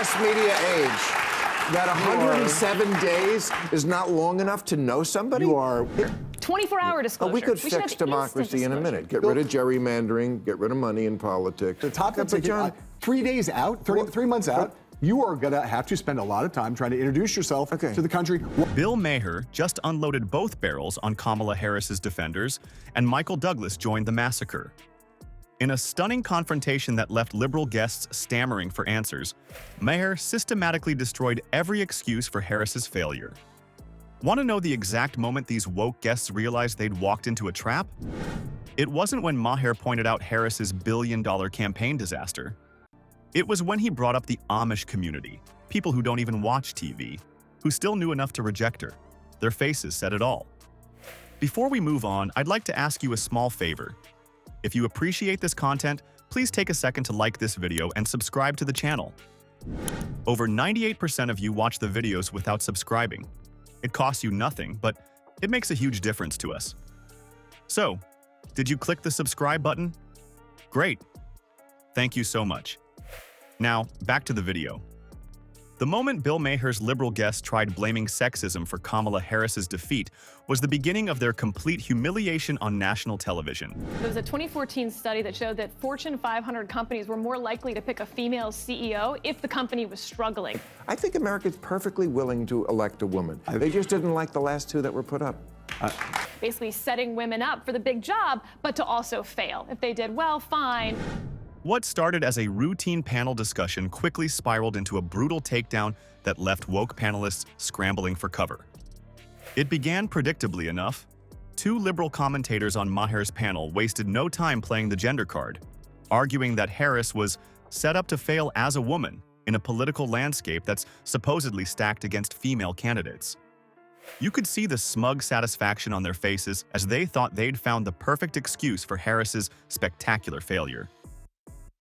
mass media age that 107 days is not long enough to know somebody? You are. 24-hour disclosure. We could fix democracy in a minute. Get rid of gerrymandering, get rid of money in politics. The top ticket, 3 days out, 3 months out, you are going to have to spend a lot of time trying to introduce yourself to the country. Bill Maher just unloaded both barrels on Kamala Harris's defenders, and Michael Douglas joined the massacre. In a stunning confrontation that left liberal guests stammering for answers, Maher systematically destroyed every excuse for Harris's failure. Want to know the exact moment these woke guests realized they'd walked into a trap? It wasn't when Maher pointed out Harris's billion-dollar campaign disaster. It was when he brought up the Amish community, people who don't even watch TV, who still knew enough to reject her. Their faces said it all. Before we move on, I'd like to ask you a small favor. If you appreciate this content, please take a second to like this video and subscribe to the channel. Over 98% of you watch the videos without subscribing. It costs you nothing, but it makes a huge difference to us. So, did you click the subscribe button? Great. Thank you so much. Now, back to the video. The moment Bill Maher's liberal guests tried blaming sexism for Kamala Harris's defeat was the beginning of their complete humiliation on national television. There was a 2014 study that showed that Fortune 500 companies were more likely to pick a female CEO if the company was struggling. I think America's perfectly willing to elect a woman. They just didn't like the last two that were put up. Basically setting women up for the big job, but to also fail. If they did well, fine. What started as a routine panel discussion quickly spiraled into a brutal takedown that left woke panelists scrambling for cover. It began predictably enough. Two liberal commentators on Maher's panel wasted no time playing the gender card, arguing that Harris was set up to fail as a woman in a political landscape that's supposedly stacked against female candidates. You could see the smug satisfaction on their faces as they thought they'd found the perfect excuse for Harris's spectacular failure.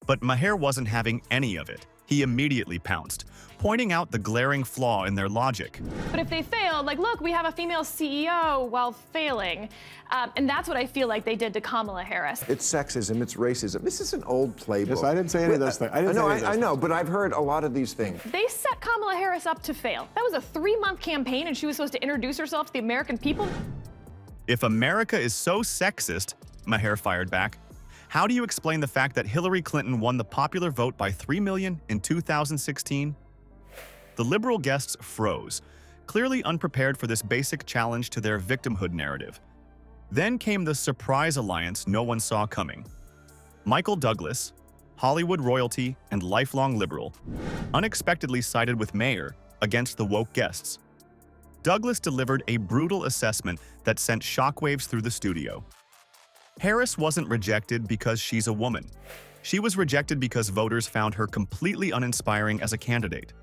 But Maher wasn't having any of it. He immediately pounced, pointing out the glaring flaw in their logic. But if they failed, like, look, we have a female CEO while failing. And that's what I feel like they did to Kamala Harris. It's sexism, it's racism. This is an old playbook. Yes, I didn't say any of those things. I know, but I've heard a lot of these things. They set Kamala Harris up to fail. That was a 3-month campaign, and she was supposed to introduce herself to the American people. If America is so sexist, Maher fired back, how do you explain the fact that Hillary Clinton won the popular vote by 3 million in 2016? The liberal guests froze, clearly unprepared for this basic challenge to their victimhood narrative. Then came the surprise alliance no one saw coming. Michael Douglas, Hollywood royalty and lifelong liberal, unexpectedly sided with Maher against the woke guests. Douglas delivered a brutal assessment that sent shockwaves through the studio. Harris wasn't rejected because she's a woman. She was rejected because voters found her completely uninspiring as a candidate.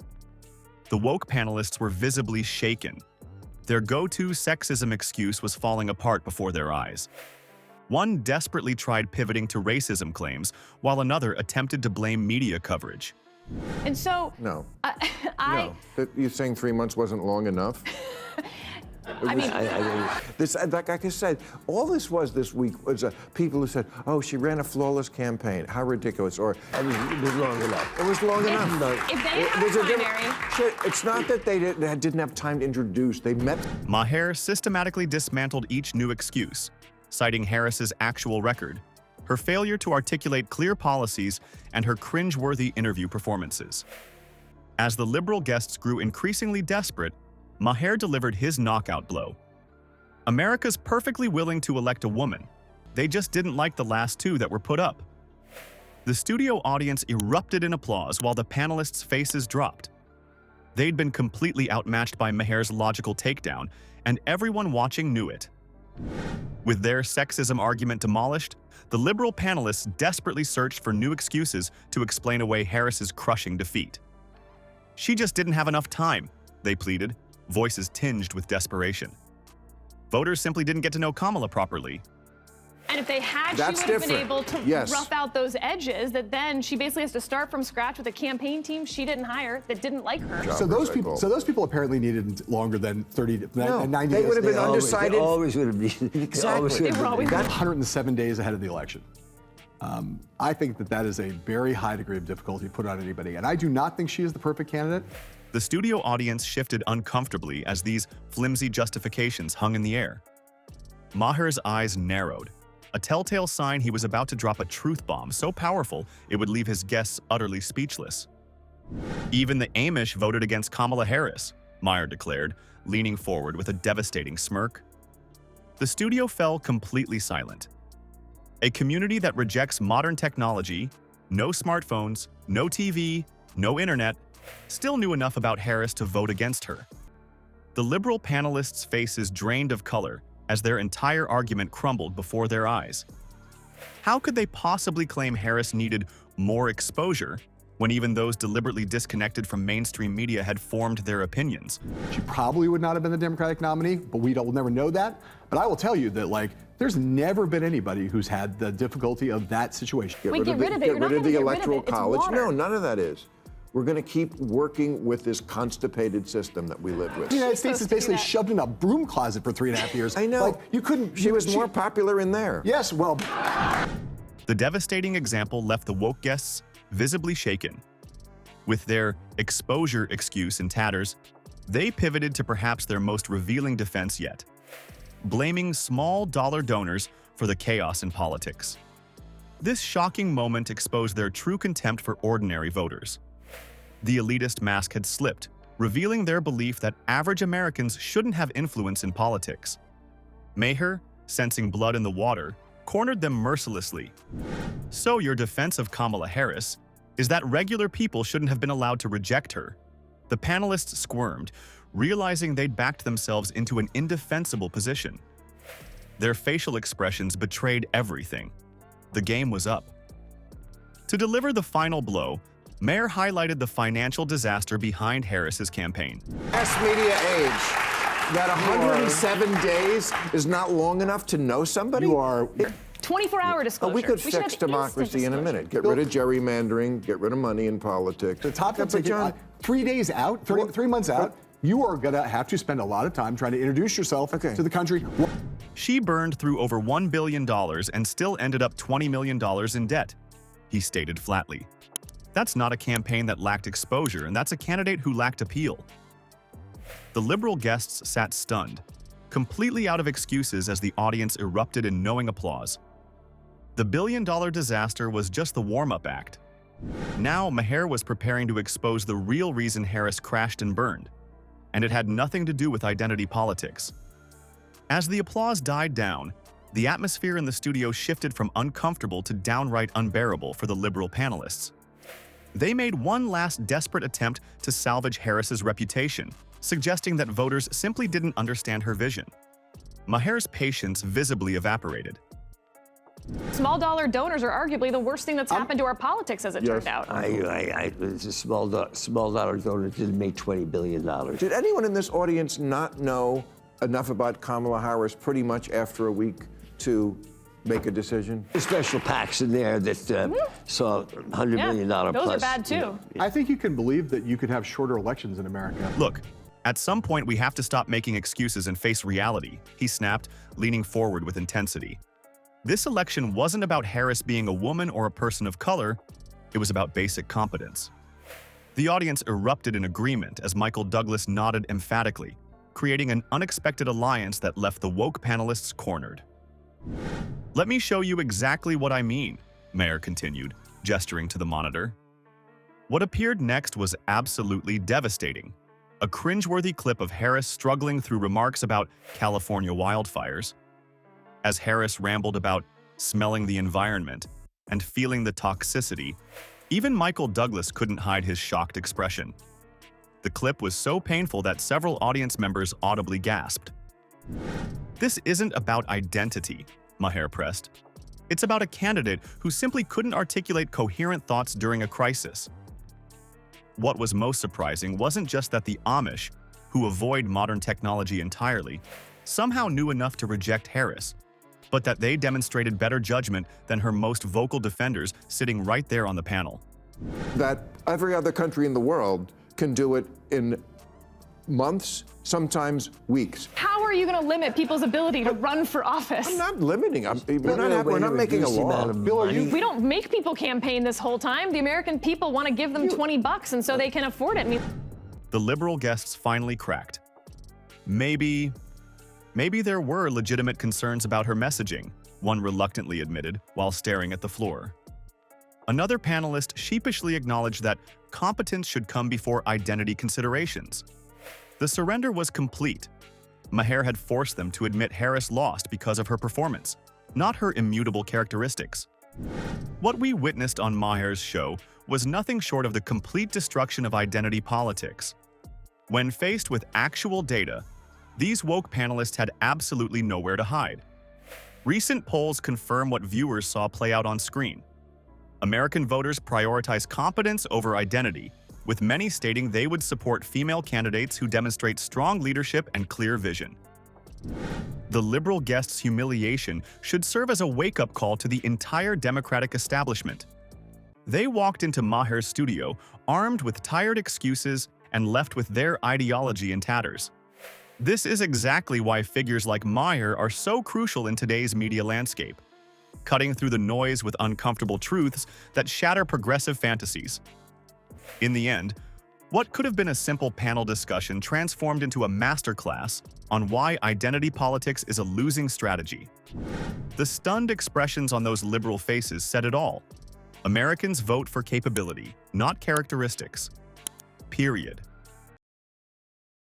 The woke panelists were visibly shaken. Their go-to sexism excuse was falling apart before their eyes. One desperately tried pivoting to racism claims, while another attempted to blame media coverage. And so... No. No. You're saying 3 months wasn't long enough? I mean, like I said, all this was this week was people who said, "Oh, she ran a flawless campaign. How ridiculous!" Or it was long enough. It was long enough. If they had a primary, it's not that they didn't have time to introduce. They met. Maher systematically dismantled each new excuse, citing Harris's actual record, her failure to articulate clear policies, and her cringe-worthy interview performances. As the liberal guests grew increasingly desperate, Maher delivered his knockout blow. America's perfectly willing to elect a woman. They just didn't like the last two that were put up. The studio audience erupted in applause while the panelists' faces dropped. They'd been completely outmatched by Maher's logical takedown, and everyone watching knew it. With their sexism argument demolished, the liberal panelists desperately searched for new excuses to explain away Harris's crushing defeat. She just didn't have enough time, they pleaded, voices tinged with desperation. Voters simply didn't get to know Kamala properly. And if they had, she would have been able to rough out those edges that then she basically has to start from scratch with a campaign team she didn't hire that didn't like her. So those people apparently needed longer than 90 days. They would have been undecided. They always would have been. Exactly. They were always 107 days ahead of the election. I think that is a very high degree of difficulty put on anybody, and I do not think she is the perfect candidate. The studio audience shifted uncomfortably as these flimsy justifications hung in the air. Maher's eyes narrowed, a telltale sign he was about to drop a truth bomb so powerful it would leave his guests utterly speechless. Even the Amish voted against Kamala Harris, Maher declared, leaning forward with a devastating smirk. The studio fell completely silent. A community that rejects modern technology, no smartphones, no TV, no internet, still knew enough about Harris to vote against her. The liberal panelists' faces drained of color as their entire argument crumbled before their eyes. How could they possibly claim Harris needed more exposure when even those deliberately disconnected from mainstream media had formed their opinions? She probably would not have been the Democratic nominee, but we'll never know that. But I will tell you that, there's never been anybody who's had the difficulty of that situation. Get rid of it. Get rid of the Electoral It's College. water. No, none of that is. We're going to keep working with this constipated system that we live with. The United States is basically shoved in a broom closet for 3.5 years. I know. You couldn't. She was more popular in there. Yes, well. The devastating example left the woke guests visibly shaken. With their exposure excuse in tatters, they pivoted to perhaps their most revealing defense yet, blaming small-dollar donors for the chaos in politics. This shocking moment exposed their true contempt for ordinary voters. The elitist mask had slipped, revealing their belief that average Americans shouldn't have influence in politics. Maher, sensing blood in the water, cornered them mercilessly. So your defense of Kamala Harris is that regular people shouldn't have been allowed to reject her. The panelists squirmed, realizing they'd backed themselves into an indefensible position. Their facial expressions betrayed everything. The game was up. To deliver the final blow, Maher highlighted the financial disaster behind Harris's campaign. Mass media age. That 107 days is not long enough to know somebody? 24-hour disclosure. We could fix democracy in a minute. Get rid of gerrymandering, get rid of money in politics. The top of 3 days out, 3 months out, you are going to have to spend a lot of time trying to introduce yourself to the country. She burned through over $1 billion and still ended up $20 million in debt, he stated flatly. That's not a campaign that lacked exposure, and that's a candidate who lacked appeal. The liberal guests sat stunned, completely out of excuses as the audience erupted in knowing applause. The billion-dollar disaster was just the warm-up act. Now, Maher was preparing to expose the real reason Harris crashed and burned, and it had nothing to do with identity politics. As the applause died down, the atmosphere in the studio shifted from uncomfortable to downright unbearable for the liberal panelists. They made one last desperate attempt to salvage Harris's reputation, suggesting that voters simply didn't understand her vision. Maher's patience visibly evaporated. Small-dollar donors are arguably the worst thing that's happened to our politics, as it turned out. It's a small dollar donor didn't make $20 billion. Did anyone in this audience not know enough about Kamala Harris pretty much after a week to make a decision? There's special PACs in there that saw $100 million plus. Those are bad, too. I think you can believe that you could have shorter elections in America. Look, at some point we have to stop making excuses and face reality, he snapped, leaning forward with intensity. This election wasn't about Harris being a woman or a person of color, it was about basic competence. The audience erupted in agreement as Michael Douglas nodded emphatically, creating an unexpected alliance that left the woke panelists cornered. Let me show you exactly what I mean, Maher continued, gesturing to the monitor. What appeared next was absolutely devastating. A cringeworthy clip of Harris struggling through remarks about California wildfires. As Harris rambled about smelling the environment and feeling the toxicity, even Michael Douglas couldn't hide his shocked expression. The clip was so painful that several audience members audibly gasped. This isn't about identity, Maher pressed. It's about a candidate who simply couldn't articulate coherent thoughts during a crisis. What was most surprising wasn't just that the Amish, who avoid modern technology entirely, somehow knew enough to reject Harris, but that they demonstrated better judgment than her most vocal defenders sitting right there on the panel. That every other country in the world can do it in months, sometimes weeks. How are you going to limit people's ability to run for office? I'm not limiting. We're not making a law. Bill, are you? We don't make people campaign this whole time. The American people want to give them $20 and so they can afford it. I mean, The liberal guests finally cracked. Maybe there were legitimate concerns about her messaging, one reluctantly admitted while staring at the floor. Another panelist sheepishly acknowledged that competence should come before identity considerations. The surrender was complete. Maher had forced them to admit Harris lost because of her performance, not her immutable characteristics. What we witnessed on Maher's show was nothing short of the complete destruction of identity politics. When faced with actual data, these woke panelists had absolutely nowhere to hide. Recent polls confirm what viewers saw play out on screen. American voters prioritize competence over identity, with many stating they would support female candidates who demonstrate strong leadership and clear vision. The liberal guests' humiliation should serve as a wake-up call to the entire Democratic establishment. They walked into Maher's studio armed with tired excuses and left with their ideology in tatters. This is exactly why figures like Maher are so crucial in today's media landscape, cutting through the noise with uncomfortable truths that shatter progressive fantasies. In the end, what could have been a simple panel discussion transformed into a masterclass on why identity politics is a losing strategy. The stunned expressions on those liberal faces said it all. Americans vote for capability, not characteristics. Period.